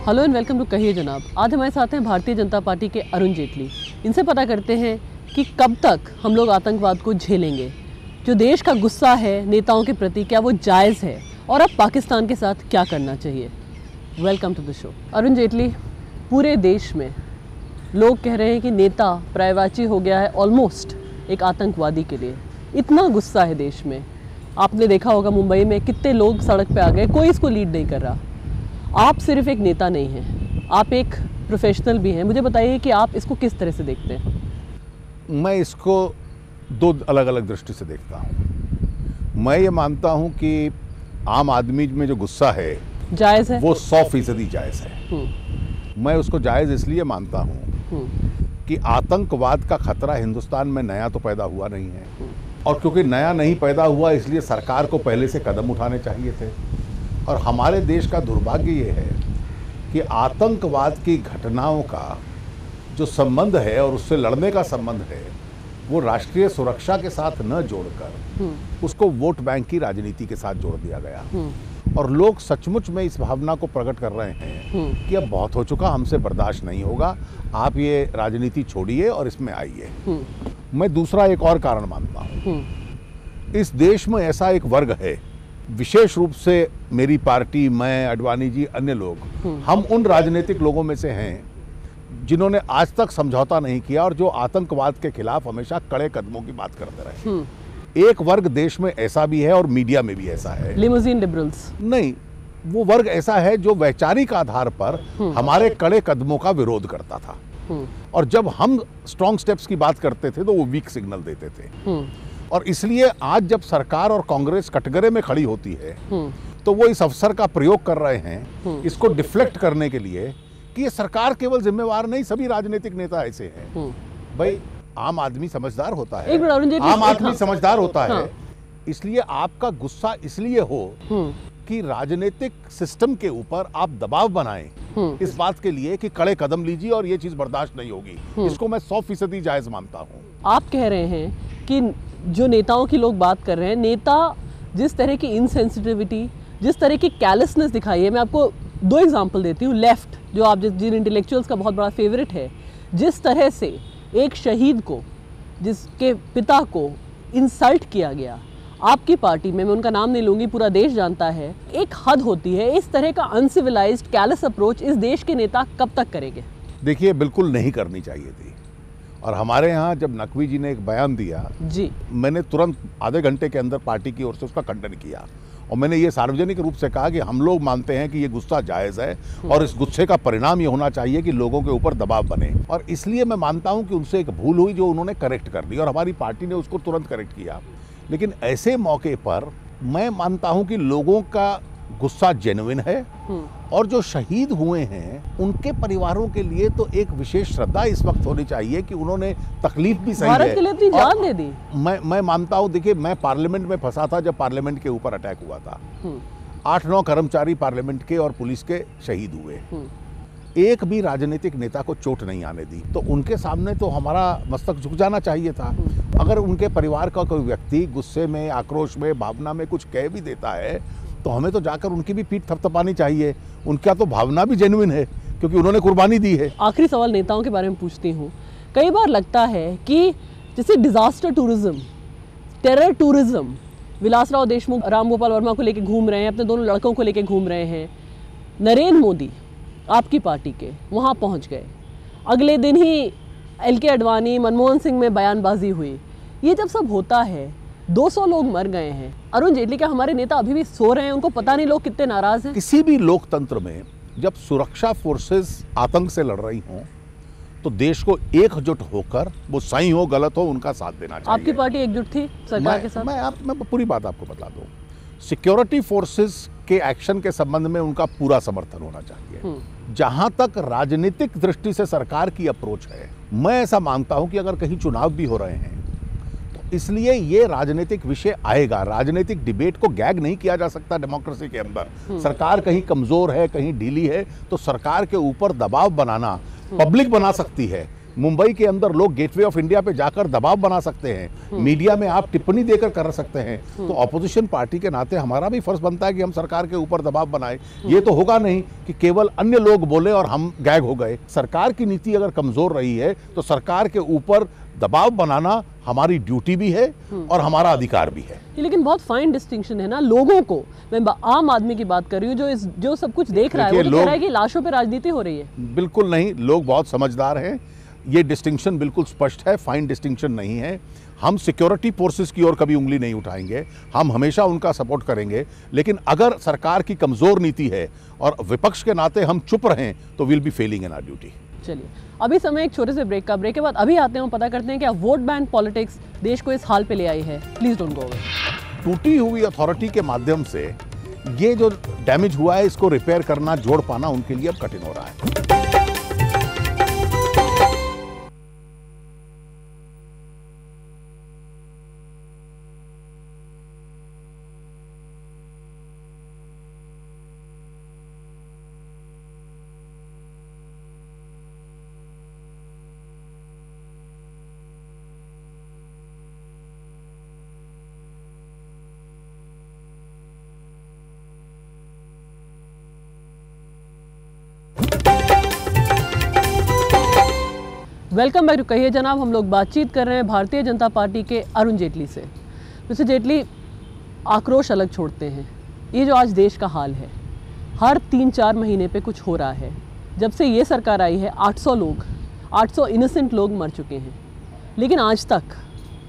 Hello and welcome to कहिए जनाब। आज हमारे साथ हैं भारतीय जनता पार्टी के अरुण जेटली। इनसे पता करते हैं कि कब तक हम लोग आतंकवाद को झेलेंगे। जो देश का गुस्सा है नेताओं के प्रति, क्या वो जायज़ है और अब पाकिस्तान के साथ क्या करना चाहिए। Welcome to the show. Arun Jaitley, पूरे देश में लोग कह रहे हैं कि नेता पर्यायवाची हो गया है ऑलमोस्ट एक आतंकवादी के लिए। इतना गुस्सा है देश में। आपने देखा होगा मुंबई में कितने लोग सड़क पे आ गए, कोई इसको लीड नहीं कर रहा। आप सिर्फ एक नेता नहीं हैं, आप एक प्रोफेशनल भी हैं। मुझे बताइए कि आप इसको किस तरह से देखते हैं। मैं इसको दो अलग अलग दृष्टि से देखता हूँ। मैं ये मानता हूँ कि आम आदमी में जो गुस्सा है जायज़ है, वो 100% जायज़ है। मैं उसको जायज़ इसलिए मानता हूँ कि आतंकवाद का खतरा हिंदुस्तान में नया तो पैदा हुआ नहीं है, और क्योंकि नया नहीं पैदा हुआ इसलिए सरकार को पहले से कदम उठाने चाहिए थे। और हमारे देश का दुर्भाग्य ये है कि आतंकवाद की घटनाओं का जो संबंध है और उससे लड़ने का संबंध है वो राष्ट्रीय सुरक्षा के साथ न जोड़कर उसको वोट बैंक की राजनीति के साथ जोड़ दिया गया। और लोग सचमुच में इस भावना को प्रकट कर रहे हैं कि अब बहुत हो चुका, हमसे बर्दाश्त नहीं होगा, आप ये राजनीति छोड़िए और इसमें आइए। मैं दूसरा एक और कारण मानता हूँ। इस देश में ऐसा एक वर्ग है, विशेष रूप से मेरी पार्टी, मैं, अडवाणी जी, अन्य लोग, हम उन राजनीतिक लोगों में से हैं जिन्होंने आज तक समझौता नहीं किया और जो आतंकवाद के खिलाफ हमेशा कड़े कदमों की बात करते रहे। एक वर्ग देश में ऐसा भी है और मीडिया में भी ऐसा है। लिमोजिन लिबरल्स नहीं, वो वर्ग ऐसा है जो वैचारिक आधार पर हमारे कड़े कदमों का विरोध करता था, और जब हम स्ट्रॉन्ग स्टेप्स की बात करते थे तो वो वीक सिग्नल देते थे। और इसलिए आज जब सरकार और कांग्रेस कटघरे में खड़ी होती है तो वो इस अवसर का प्रयोग कर रहे हैं इसको डिफ्लेक्ट करने के लिए कि ये सरकार केवल जिम्मेवार नहीं, सभी राजनीतिक नेता ऐसे हैं। भाई, आम आदमी समझदार होता है, आम आदमी समझदार होता है। इसलिए आपका गुस्सा इसलिए हो कि राजनीतिक सिस्टम के ऊपर आप दबाव बनाएं इस बात के लिए कि कड़े कदम लीजिए और ये चीज बर्दाश्त नहीं होगी। इसको मैं 100% जायज मानता हूँ। आप कह रहे हैं कि जो नेताओं की लोग बात कर रहे हैं, नेता जिस तरह की इनसेंसिटिविटी, जिस तरह की कैलसनेस दिखाई है, मैं आपको 2 एग्जांपल देती हूँ। लेफ्ट, जो आप जिन इंटेलेक्चुअल्स का बहुत बड़ा फेवरेट है, जिस तरह से एक शहीद को, जिसके पिता को इंसल्ट किया गया, आपकी पार्टी में, मैं उनका नाम नहीं लूँगी, पूरा देश जानता है। एक हद होती है। इस तरह का अनसिविलाइज्ड कैलस अप्रोच इस देश के नेता कब तक करेंगे? देखिए, बिल्कुल नहीं करनी चाहिए थी। और हमारे यहाँ जब नकवी जी ने एक बयान दिया जी, मैंने तुरंत आधे घंटे के अंदर पार्टी की ओर से उसका खंडन किया, और मैंने ये सार्वजनिक रूप से कहा कि हम लोग मानते हैं कि ये गुस्सा जायज़ है और इस गुस्से का परिणाम ये होना चाहिए कि लोगों के ऊपर दबाव बने। और इसलिए मैं मानता हूं कि उनसे एक भूल हुई जो उन्होंने करेक्ट कर दी, और हमारी पार्टी ने उसको तुरंत करेक्ट किया। लेकिन ऐसे मौके पर मैं मानता हूं कि लोगों का गुस्सा जेन्युइन है, और जो शहीद हुए हैं उनके परिवारों के लिए तो एक विशेष श्रद्धा इस वक्त होनी चाहिए कि उन्होंने तकलीफ भी सही भारत के लिए अपनी जान दे दी। मैं मानता हूं, देखिए, मैं पार्लियामेंट में फंसा था जब पार्लियामेंट के ऊपर अटैक हुआ था। 8-9 कर्मचारी पार्लियामेंट के और पुलिस के शहीद हुए। एक भी राजनीतिक नेता को चोट नहीं आने दी, तो उनके सामने तो हमारा मस्तक झुक जाना चाहिए था। अगर उनके परिवार का कोई व्यक्ति गुस्से में, आक्रोश में, भावना में कुछ कह भी देता है तो हमें तो जाकर उनकी भी पीठ थपथपानी चाहिए। उनका तो भावना भी जेन्युइन है क्योंकि उन्होंने कुर्बानी दी है। आखिरी सवाल नेताओं के बारे में पूछती हूँ। कई बार लगता है कि जैसे disaster tourism, terror tourism, Vilasrao Deshmukh Ram Gopal Verma को लेके घूम रहे हैं, अपने दोनों लड़कों को लेके घूम रहे हैं। नरेंद्र मोदी आपकी पार्टी के वहाँ पहुँच गए, अगले दिन ही LK अडवाणी, मनमोहन सिंह में बयानबाजी हुई। ये जब सब होता है, 200 लोग मर गए हैं। अरुण जेटली, क्या हमारे नेता अभी भी सो रहे हैं? उनको पता नहीं लोग कितने नाराज हैं? किसी भी लोकतंत्र में जब सुरक्षा फोर्सेस आतंक से लड़ रही हों तो देश को एकजुट होकर, वो सही हो गलत हो, उनका साथ देना चाहिए। आपकी पार्टी एकजुट थी सरकार के साथ? मैं पूरी बात आपको बता दूं। सिक्योरिटी फोर्सेस के एक्शन के संबंध में उनका पूरा समर्थन होना चाहिए। जहां तक राजनीतिक दृष्टि से सरकार की अप्रोच है, मैं ऐसा मानता हूं कि अगर कहीं चुनाव भी हो रहे हैं इसलिए ये राजनीतिक विषय आएगा। राजनीतिक डिबेट को गैग नहीं किया जा सकता डेमोक्रेसी के अंदर। सरकार कहीं कमजोर है, कहीं ढीली है, तो सरकार के ऊपर दबाव बनाना पब्लिक बना सकती है मुंबई के अंदर लोग गेटवे ऑफ इंडिया पे जाकर दबाव बना सकते हैं, मीडिया में आप टिप्पणी देकर कर सकते हैं, तो ऑपोजिशन पार्टी के नाते हमारा भी फर्ज बनता है कि हम सरकार के ऊपर दबाव बनाए। ये तो होगा नहीं कि केवल अन्य लोग बोले और हम गैग हो गए। सरकार की नीति अगर कमजोर रही है तो सरकार के ऊपर दबाव बनाना हमारी ड्यूटी भी है और हमारा अधिकार भी है। लेकिन बहुत फाइन डिस्टिंक्शन है ना, लोगों को, मैं आम आदमी की बात कर रही हूँ जो सब कुछ देख रहा है, वो तो कह रहा है कि लाशों पे राजनीति हो रही है। बिल्कुल नहीं, लोग बहुत समझदार हैं, ये डिस्टिंक्शन बिल्कुल स्पष्ट है, फाइन डिस्टिंक्शन नहीं है। हम सिक्योरिटी फोर्सेस की ओर कभी उंगली नहीं उठाएंगे, हम हमेशा उनका सपोर्ट करेंगे, लेकिन अगर सरकार की कमजोर नीति है और विपक्ष के नाते हम चुप रहें तो will be failing in our duty. चलिए अभी समय एक छोटे से ब्रेक का, ब्रेक के बाद अभी आते हैं, पता करते हैं कि वोट बैंक पॉलिटिक्स देश को इस हाल पे ले आई है। Please don't go away. टूटी हुई अथॉरिटी के माध्यम से ये जो डैमेज हुआ है इसको रिपेयर करना, जोड़ पाना उनके लिए अब कठिन हो रहा है। वेलकम बैक टू कहिए जनाब। हम लोग बातचीत कर रहे हैं भारतीय जनता पार्टी के अरुण जेटली से। मिस्टर जेटली, आक्रोश अलग छोड़ते हैं, ये जो आज देश का हाल है, हर 3-4 महीने पे कुछ हो रहा है। जब से ये सरकार आई है 800 इनोसेंट लोग मर चुके हैं, लेकिन आज तक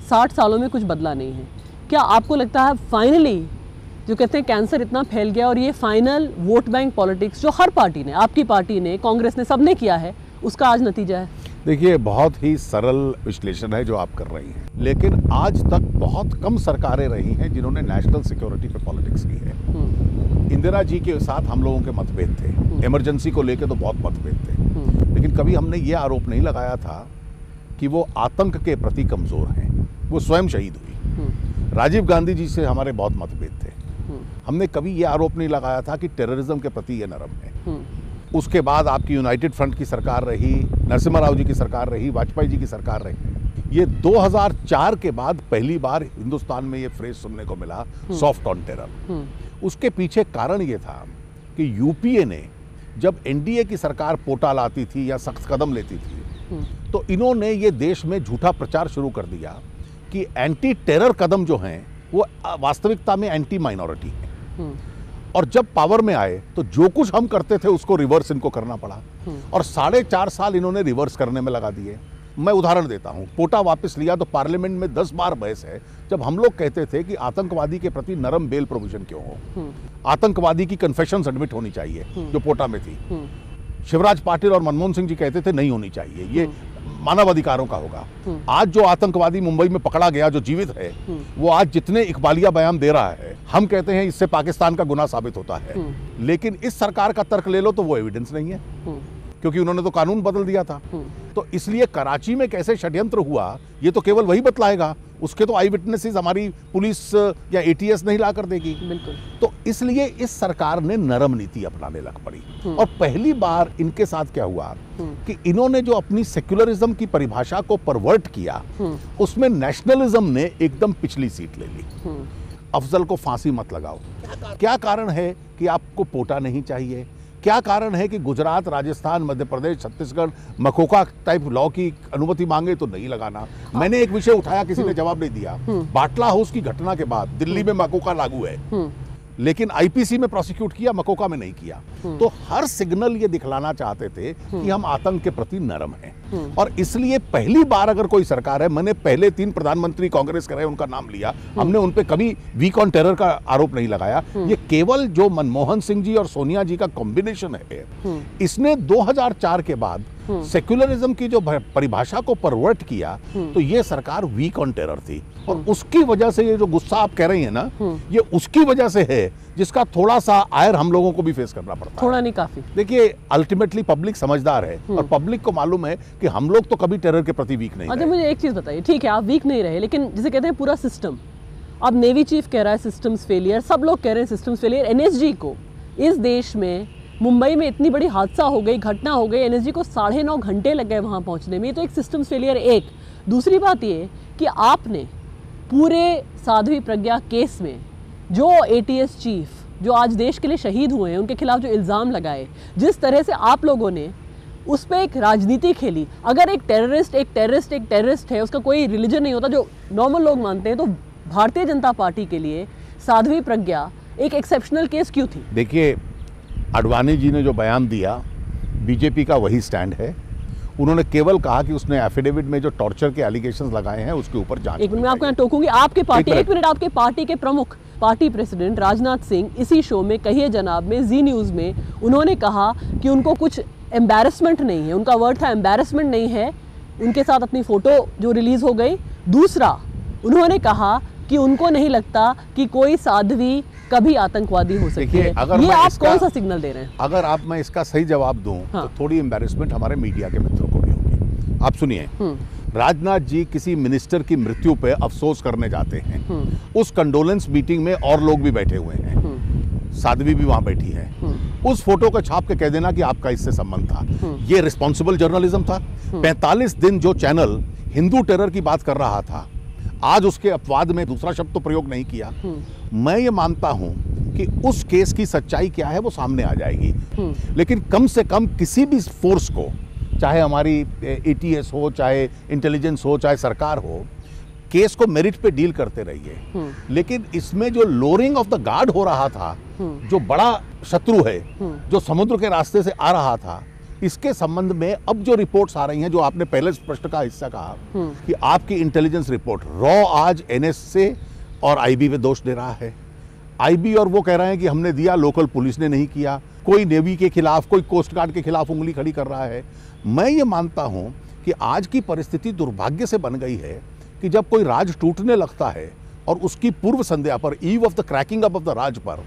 60 सालों में कुछ बदला नहीं है। क्या आपको लगता है फाइनली जो कहते हैं कैंसर इतना फैल गया और ये फाइनल वोट बैंक पॉलिटिक्स जो हर पार्टी ने, आपकी पार्टी ने, कांग्रेस ने, सबने किया है, उसका आज नतीजा है? देखिए, बहुत ही सरल विश्लेषण है जो आप कर रही हैं, लेकिन आज तक बहुत कम सरकारें रही हैं जिन्होंने नेशनल सिक्योरिटी पे पॉलिटिक्स की है। इंदिरा जी के साथ हम लोगों के मतभेद थे, इमरजेंसी को लेकर तो बहुत मतभेद थे, लेकिन कभी हमने ये आरोप नहीं लगाया था कि वो आतंक के प्रति कमजोर हैं। वो स्वयं शहीद हुई। राजीव गांधी जी से हमारे बहुत मतभेद थे, हमने कभी ये आरोप नहीं लगाया था कि टेररिज्म के प्रति ये नरम है। उसके बाद आपकी यूनाइटेड फ्रंट की सरकार रही, नरसिम्हा राव जी की सरकार रही, वाजपेयी जी की सरकार रही। ये 2004 के बाद पहली बार हिंदुस्तान में ये फ्रेज सुनने को मिला, सॉफ्ट ऑन टेरर। उसके पीछे कारण ये था कि यूपीए ने जब एनडीए की सरकार पोटा लाती थी या सख्त कदम लेती थी, तो इन्होंने ये देश में झूठा प्रचार शुरू कर दिया कि एंटी टेरर कदम जो हैं वो वास्तविकता में एंटी माइनॉरिटी है। और जब पावर में आए तो जो कुछ हम करते थे उसको रिवर्स इनको करना पड़ा, और 4.5 साल इन्होंने रिवर्स करने में लगा दिए। मैं उदाहरण देता हूं, पोटा वापस लिया तो पार्लियामेंट में 10 बार बहस है, जब हम लोग कहते थे कि आतंकवादी के प्रति नरम बेल प्रोविजन क्यों हो, आतंकवादी की कन्फेशंस एडमिट होनी चाहिए जो पोटा में थी। शिवराज पाटिल और मनमोहन सिंह जी कहते थे नहीं होनी चाहिए, ये मानवाधिकारों का होगा। आज जो आतंकवादी मुंबई में पकड़ा गया जो जीवित है, वो आज जितने इकबालिया बयान दे रहा है, हम कहते हैं इससे पाकिस्तान का गुनाह साबित होता है। लेकिन इस सरकार का तर्क ले लो तो वो एविडेंस नहीं है, क्योंकि उन्होंने तो कानून बदल दिया था। तो इसलिए कराची में कैसे षड्यंत्र हुआ ये तो केवल वही बतलाएगा, उसके तो आई विटनेसेस हमारी पुलिस या एटीएस नहीं ला कर देगी। बिल्कुल। तो इसलिए इस सरकार ने नरम नीति अपनाने लग पड़ी। और पहली बार इनके साथ क्या हुआ कि इन्होंने जो अपनी सेक्युलरिज्म की परिभाषा को परवर्ट किया, उसमें नेशनलिज्म ने एकदम पिछली सीट ले ली। अफजल को फांसी मत लगाओ, क्या कारण है कि आपको पोटा नहीं चाहिए? क्या कारण है कि गुजरात, राजस्थान, मध्य प्रदेश, छत्तीसगढ़ मकोका टाइप लॉ की अनुमति मांगे तो नहीं लगाना? मैंने एक विषय उठाया, किसी ने जवाब नहीं दिया। बाटला हाउस की घटना के बाद दिल्ली में मकोका लागू है, लेकिन आईपीसी में प्रोसिक्यूट किया, मकोका में नहीं किया। तो हर सिग्नल ये दिखलाना चाहते थे कि हम आतंक के प्रति नरम हैं। और इसलिए पहली बार अगर कोई सरकार है, मैंने पहले 3 प्रधानमंत्री कांग्रेस के रहे उनका नाम लिया, हमने उन पे कभी वीक ऑन टेरर का आरोप नहीं लगाया। ये केवल जो मनमोहन सिंह जी और सोनिया जी का कॉम्बिनेशन है, इसने 2004 के बाद सेक्युलरिज्म की जो परिभाषा को परवर्ट किया, तो ये सरकार वीक ऑन टेरर थी। और उसकी वजह से ये जो गुस्सा आप कह रही हैं ना, ये उसकी वजह से है जिसका थोड़ा सा आयर हम लोगों को भी फेस करना पड़ता है। थोड़ा नहीं, काफी। देखिए, अल्टीमेटली पब्लिक समझदार है और पब्लिक को मालूम है कि हम लोग तो कभी टेरर के प्रति वीक नहीं रहे। अच्छा, मुझे एक चीज बताइए, ठीक है आप वीक नहीं रहे, लेकिन जिसे कहते हैं पूरा सिस्टम, अब नेवी चीफ कह रहा है सिस्टम्स फेलियर, सब लोग कह रहे हैं सिस्टम्स फेलियर। एनएसजी को इस देश में मुंबई में इतनी बड़ी हादसा हो गई, घटना हो गई, एनएसजी को 9.5 घंटे लग गए वहाँ पहुँचने में। ये तो एक सिस्टम फेलियर। एक दूसरी बात ये कि आपने पूरे साध्वी प्रज्ञा केस में जो एटीएस चीफ जो आज देश के लिए शहीद हुए हैं, उनके खिलाफ जो इल्ज़ाम लगाए, जिस तरह से आप लोगों ने उस पर एक राजनीति खेली। अगर एक टेररिस्ट है, उसका कोई रिलीजन नहीं होता, जो नॉर्मल लोग मानते हैं, तो भारतीय जनता पार्टी के लिए साध्वी प्रज्ञा एक एक्सेप्शनल केस क्यों थी? देखिए, आडवाणी जी ने जो बयान दिया, बीजेपी का वही स्टैंड है। उन्होंने केवल कहा कि उसने एफिडेविट में जो टॉर्चर के एलिगेशंस लगाए हैं उसके ऊपर जांच। एक मिनट में आपको यहाँ टोकूंगी। आपके पार्टी के प्रमुख पार्टी प्रेसिडेंट राजनाथ सिंह इसी शो में कहिए जनाब में, जी न्यूज़ में, उन्होंने कहा कि उनको कुछ एम्बैरसमेंट नहीं है। उनका वर्ड था एम्बैरसमेंट नहीं है उनके साथ अपनी फ़ोटो जो रिलीज़ हो गई। दूसरा, उन्होंने कहा कि उनको नहीं लगता कि कोई साध्वी कभी आतंकवादी हो सकती है। ये आप कौन सा सिग्नल दे रहे हैं? अगर मैं इसका सही जवाब दूं तो थोड़ी एम्बैरसमेंट हमारे मीडिया के मित्रों को भी होगी। आप सुनिए, राजनाथ जी किसी मिनिस्टर की मृत्यु पे अफसोस करने जाते हैं। उस कंडोलेंस मीटिंग में और लोग भी बैठे हुए हैं, साध्वी भी वहां बैठी है। उस फोटो को छाप के कह देना कि आपका इससे संबंध था, ये रिस्पॉन्सिबल जर्नलिज्म था? 45 दिन जो चैनल हिंदू टेरर की बात कर रहा था, आज उसके अपवाद में दूसरा शब्द तो प्रयोग नहीं किया। मैं ये मानता हूं कि उस केस की सच्चाई क्या है वो सामने आ जाएगी, लेकिन कम से कम किसी भी फोर्स को, चाहे हमारी एटीएस हो, चाहे इंटेलिजेंस हो, चाहे सरकार हो, केस को मेरिट पे डील करते रहिए। लेकिन इसमें जो लोअरिंग ऑफ द गार्ड हो रहा था, जो बड़ा शत्रु है जो समुद्र के रास्ते से आ रहा था, इसके संबंध में अब जो रिपोर्ट्स आ रही हैं, जो आपने पहले प्रश्न का हिस्सा कहा कि आपकी इंटेलिजेंस रिपोर्ट रॉ आज एनएसए और आईबी पे दोष दे रहा है। आईबी और वो कह रहे हैं कि हमने दिया, लोकल पुलिस ने नहीं किया, कोई नेवी के खिलाफ, कोई कोस्ट गार्ड के खिलाफ उंगली खड़ी कर रहा है। मैं ये मानता हूं कि आज की परिस्थिति दुर्भाग्य से बन गई है कि जब कोई राज टूटने लगता है और उसकी पूर्व संध्या पर, eve of the cracking up of the Raj पर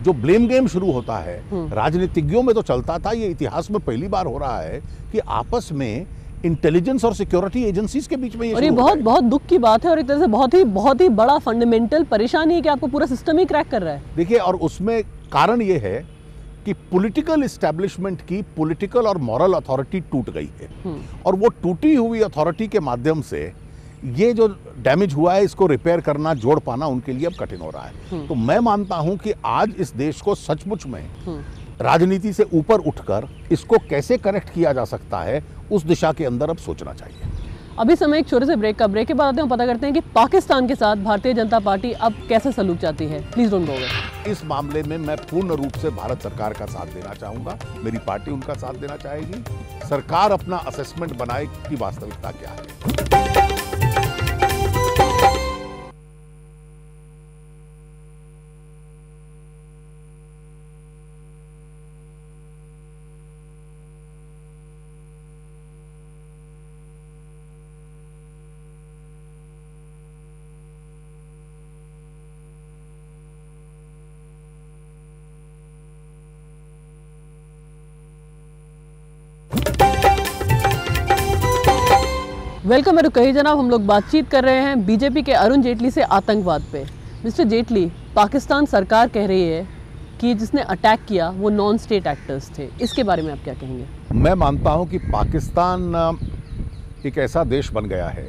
जो ब्लेम गेम शुरू होता है, राजनीतिज्ञों में तो चलता था, ये इतिहास में पहली बार हो रहा है कि आपस में इंटेलिजेंस और सिक्योरिटी एजेंसीज के बीच में ये, और ये बहुत दुख की बात है, और एक तरह से बहुत ही बड़ा फंडामेंटल परेशानी है कि आपको पूरा सिस्टम ही क्रैक कर रहा है। देखिए, और उसमें कारण ये है कि पॉलिटिकल एस्टेब्लिशमेंट की पॉलिटिकल और मॉरल अथॉरिटी टूट गई है, और वो टूटी हुई अथॉरिटी के माध्यम से ये जो डैमेज हुआ है, इसको रिपेयर करना, जोड़ पाना उनके लिए अब कठिन हो रहा है। तो मैं मानता हूं कि आज इस देश को सचमुच में राजनीति से ऊपर उठकर इसको कैसे करेक्ट किया जा सकता है, उस दिशा के अंदर अब सोचना चाहिए। अभी समय एक छोटे से ब्रेक का। ब्रेक के बाद आते हैं, पता करते हैं कि पाकिस्तान के साथ भारतीय जनता पार्टी अब कैसे सलूक चाहती है। Please don't go away. इस मामले में मैं पूर्ण रूप से भारत सरकार का साथ देना चाहूंगा, मेरी पार्टी उनका साथ देना चाहेगी। सरकार अपना असेसमेंट बनाए कि वास्तविकता क्या है। वेलकम है। कही जनाब, हम लोग बातचीत कर रहे हैं बीजेपी के अरुण जेटली से आतंकवाद पे। मिस्टर जेटली, पाकिस्तान सरकार कह रही है कि जिसने अटैक किया वो नॉन स्टेट एक्टर्स थे, इसके बारे में आप क्या कहेंगे? मैं मानता हूं कि पाकिस्तान एक ऐसा देश बन गया है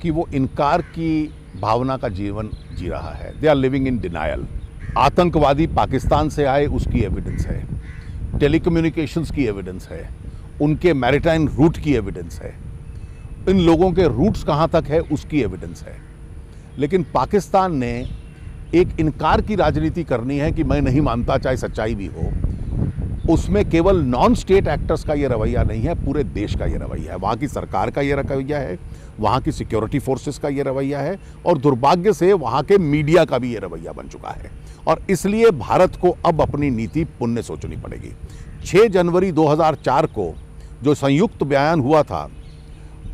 कि वो इनकार की भावना का जीवन जी रहा है। They are living in denial. आतंकवादी पाकिस्तान से आए उसकी एविडेंस है, टेलीकम्युनिकेशंस की एविडेंस है, उनके मैरिटाइम रूट की एविडेंस है, इन लोगों के रूट्स कहाँ तक है उसकी एविडेंस है। लेकिन पाकिस्तान ने एक इनकार की राजनीति करनी है कि मैं नहीं मानता, चाहे सच्चाई भी हो। उसमें केवल नॉन स्टेट एक्टर्स का ये रवैया नहीं है, पूरे देश का ये रवैया है। वहाँ की सरकार का ये रवैया है, वहाँ की सिक्योरिटी फोर्सेस का ये रवैया है, और दुर्भाग्य से वहाँ के मीडिया का भी ये रवैया बन चुका है। और इसलिए भारत को अब अपनी नीति पुनः सोचनी पड़ेगी। 6 जनवरी 2004 को जो संयुक्त बयान हुआ था,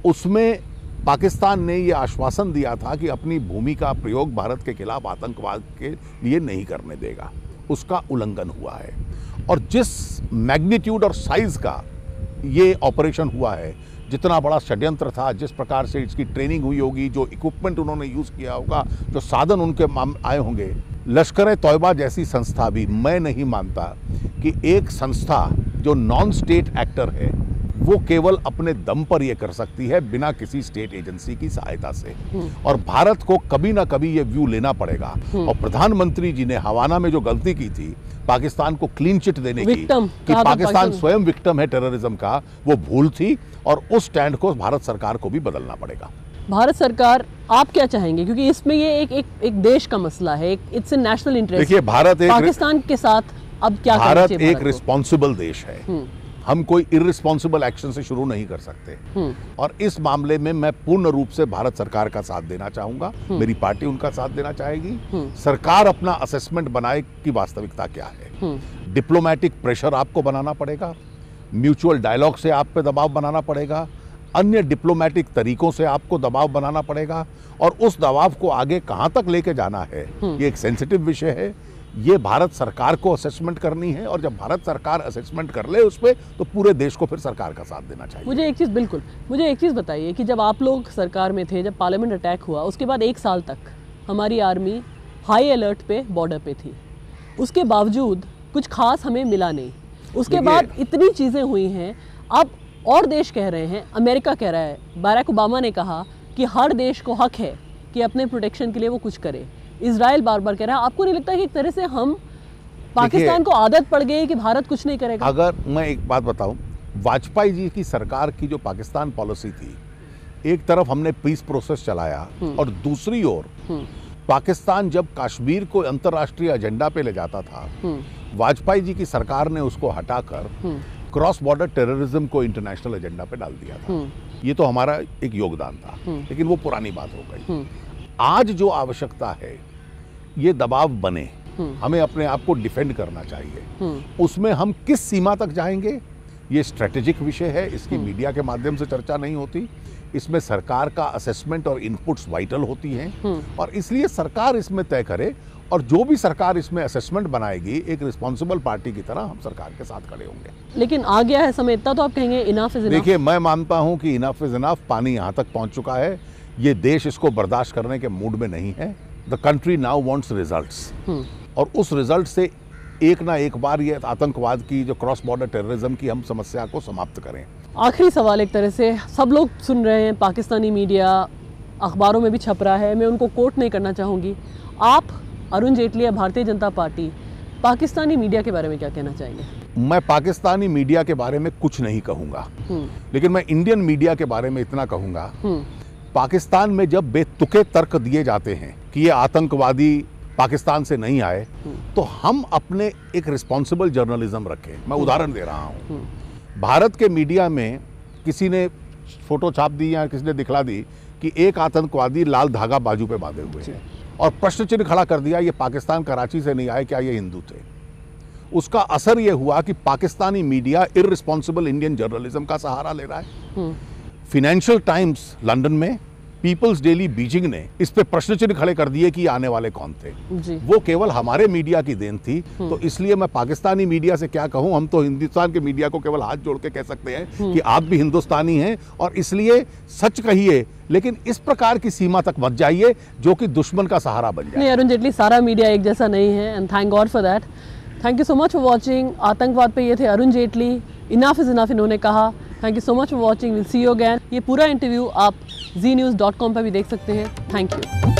उसमें पाकिस्तान ने ये आश्वासन दिया था कि अपनी भूमि का प्रयोग भारत के खिलाफ आतंकवाद के लिए नहीं करने देगा। उसका उल्लंघन हुआ है, और जिस मैग्नीट्यूड और साइज का ये ऑपरेशन हुआ है, जितना बड़ा षड्यंत्र था, जिस प्रकार से इसकी ट्रेनिंग हुई होगी, जो इक्विपमेंट उन्होंने यूज़ किया होगा, जो साधन उनके आए होंगे, लश्कर तौयबा जैसी संस्था भी, मैं नहीं मानता कि एक संस्था जो नॉन स्टेट एक्टर है वो केवल अपने दम पर ये कर सकती है बिना किसी स्टेट एजेंसी की सहायता से। और भारत को कभी ना कभी ये व्यू लेना पड़ेगा। और प्रधानमंत्री जी ने हवाना में जो गलती की थी पाकिस्तान को क्लीन चिट देने की, कि पाकिस्तान स्वयं विक्टिम है टेररिज्म का, वो भूल थी। और उस स्टैंड को भारत सरकार को भी बदलना पड़ेगा। भारत सरकार, आप क्या चाहेंगे, क्योंकि इसमें ये एक देश का मसला है, इट्स ए नेशनल इंटरेस्ट। देखिए, भारत पाकिस्तान के साथ अब क्या भारत एक रिस्पॉन्सिबल देश है। हम कोई इररिस्पॉन्सिबल एक्शन से शुरू नहीं कर सकते। और इस मामले में मैं पूर्ण रूप से भारत सरकार का साथ देना चाहूंगा। मेरी पार्टी उनका साथ देना चाहेगी। सरकार अपना असेसमेंट बनाए कि वास्तविकता क्या है। डिप्लोमेटिक प्रेशर आपको बनाना पड़ेगा, म्यूचुअल डायलॉग से आप पे दबाव बनाना पड़ेगा, अन्य डिप्लोमेटिक तरीकों से आपको दबाव बनाना पड़ेगा। और उस दबाव को आगे कहां तक लेके जाना है, ये एक सेंसिटिव विषय है। ये भारत सरकार को असेसमेंट करनी है। और जब भारत सरकार असेसमेंट कर ले उस पर, तो पूरे देश को फिर सरकार का साथ देना चाहिए। मुझे एक चीज़ बताइए कि जब आप लोग सरकार में थे, जब पार्लियामेंट अटैक हुआ, उसके बाद 1 साल तक हमारी आर्मी हाई अलर्ट पे बॉर्डर पे थी। उसके बावजूद कुछ खास हमें मिला नहीं। उसके बाद इतनी चीज़ें हुई हैं। अब और देश कह रहे हैं, अमेरिका कह रहा है, बराक ओबामा ने कहा कि हर देश को हक है कि अपने प्रोटेक्शन के लिए वो कुछ करे। इजराइल बार बार कह रहा है। आपको नहीं लगता कि एक तरह से हम पाकिस्तान को आदत पड़ गई कि भारत कुछ नहीं करेगा? अगर मैं एक बात बताऊं, वाजपेयी जी की सरकार की जो पाकिस्तान पॉलिसी थी, एक तरफ हमने पीस प्रोसेस चलाया और दूसरी ओर पाकिस्तान जब कश्मीर को अंतर्राष्ट्रीय एजेंडा पे ले जाता था, वाजपेयी जी की सरकार ने उसको हटाकर क्रॉस बॉर्डर टेररिज्म को इंटरनेशनल एजेंडा पे डाल दिया था। ये तो हमारा एक योगदान था, लेकिन वो पुरानी बात हो गई। आज जो आवश्यकता है, ये दबाव बने, हमें अपने आप को डिफेंड करना चाहिए। उसमें हम किस सीमा तक जाएंगे, ये स्ट्रेटेजिक विषय है। इसकी मीडिया के माध्यम से चर्चा नहीं होती। इसमें सरकार का असेसमेंट और इनपुट्स वाइटल होती हैं। और इसलिए सरकार इसमें तय करे। और जो भी सरकार इसमें असेसमेंट बनाएगी, एक रिस्पॉन्सिबल पार्टी की तरह हम सरकार के साथ खड़े होंगे। लेकिन आ गया है समय, इतना तो आप कहेंगे इनफ इज इनफ? देखिए, मैं मानता हूं कि इनफ इज इनफ। पानी यहां तक पहुंच चुका है। ये देश इसको बर्दाश्त करने के मूड में नहीं है। The country now wants results. और उस रिजल्ट से एक ना एक बार ये आतंकवाद की, जो क्रॉस बॉर्डर टेररिज्म की, हम समस्या को समाप्त करें। आखिरी सवाल, एक तरह से सब लोग सुन रहे हैं, पाकिस्तानी मीडिया, अखबारों में भी छप रहा है, मैं उनको कोट नहीं करना चाहूँगी। आप, अरुण जेटली या भारतीय जनता पार्टी, पाकिस्तानी मीडिया के बारे में क्या कहना चाहेंगे? मैं पाकिस्तानी मीडिया के बारे में कुछ नहीं कहूँगा, लेकिन मैं इंडियन मीडिया के बारे में इतना कहूँगा, पाकिस्तान में जब बेतुके तर्क दिए जाते हैं कि ये आतंकवादी पाकिस्तान से नहीं आए, तो हम अपने एक रिस्पॉन्सिबल जर्नलिज्म रखें। मैं उदाहरण दे रहा हूँ। भारत के मीडिया में किसी ने फोटो छाप दी या किसी ने दिखला दी कि एक आतंकवादी लाल धागा बाजू पे बांधे हुए हैं, और प्रश्न चिन्ह खड़ा कर दिया, ये पाकिस्तान कराची से नहीं आए, क्या ये हिंदू थे? उसका असर ये हुआ कि Pakistani media irresponsible Indian journalism का सहारा ले रहा है। फाइनेंशियल टाइम्स लंदन में, पीपल्स डेली बीजिंग ने इस पे प्रश्न चिन्ह खड़े कर दिए कि आने वाले कौन थे। वो केवल हमारे मीडिया की देन थी। तो इसलिए मैं पाकिस्तानी मीडिया से क्या कहूं, हम तो हिंदुस्तान के मीडिया को केवल हाथ जोड़ के कह सकते हैं कि आप भी हिंदुस्तानी हैं, और इसलिए सच कहिए, लेकिन इस प्रकार की सीमा तक मत जाइए जो कि दुश्मन का सहारा बन जाए। नहीं अरुण जेटली, सारा मीडिया एक जैसा नहीं है, and thank God for that. Thank you so much for watching. आतंकवाद पे ये थे Arun Jaitley. Enough is enough इन्होंने कहा। Thank you so much for watching. Will see you again. ये पूरा इंटरव्यू आप znews.com पर भी देख सकते हैं। Thank you.